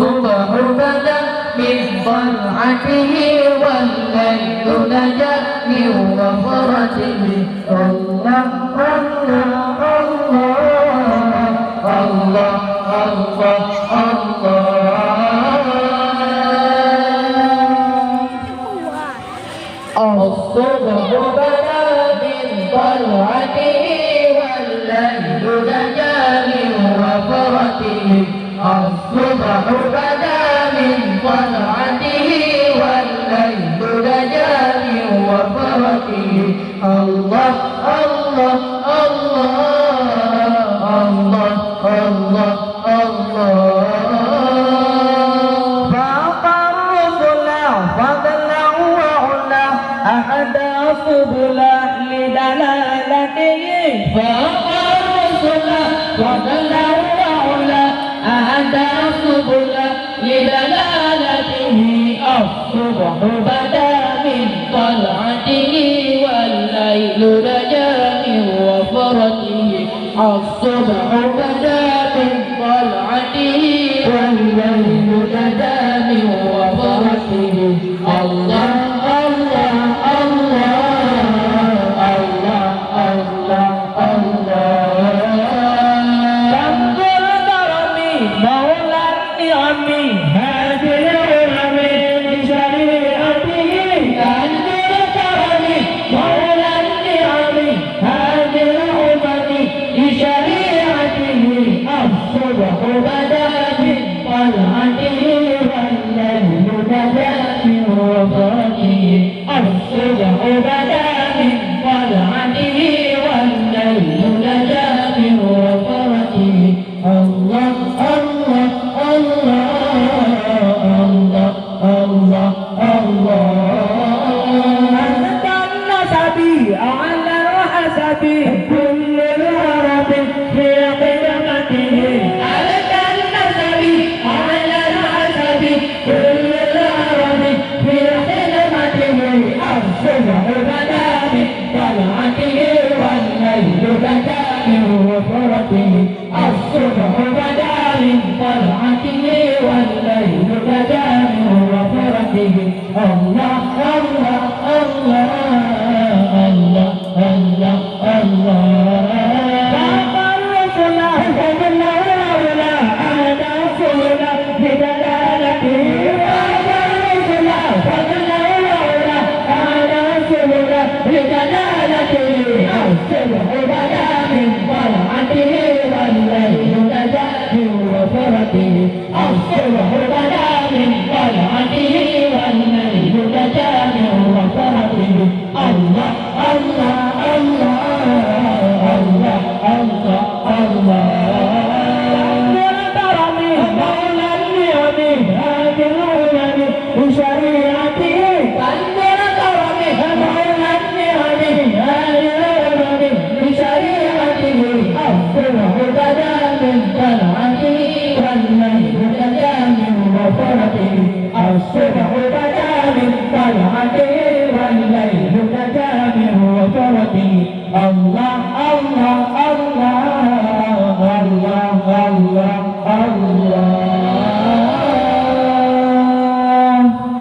الصبح بدا من طلعته والليل نجا من وفرته الله الله الله الله الصبح بدا من طلعته والليل نجا من وفرته الصبح بدا من طلعته والليل نجا من وفرته الله الله الله الله الله فاق الرسل فضلا وعلا أهدى سبلا لدلالته فاق الرسل فضلا وعلا أهدى سبلا لدلالته الصبح بدا من طلعته والليل نجا من وفرته الصبح بدا من طلعته والليل نجا من وفرته الله الله الله الله الله الله رب الكرم مولى النعم هذه الأمم بشريعته رب الكرم مولى النعم هذه الأمم بشريعته الصبح بدا من طلعته والليل نجا من وفرته الصبح بدا من طلعته والليل نجا من وفرته الله الله الله الله الله أنت النسب على الحسب كل العرب في قدمته أنت النسب على الحسب كل العرب في قدمته الصبح بدا من طلعته والليل بدا من وفرته الصبح بدا من طلعته والليل بدا من وفرته الله الله الله الله الله فاق الرسل فضلا وعلا أهدى سبلا لدلالته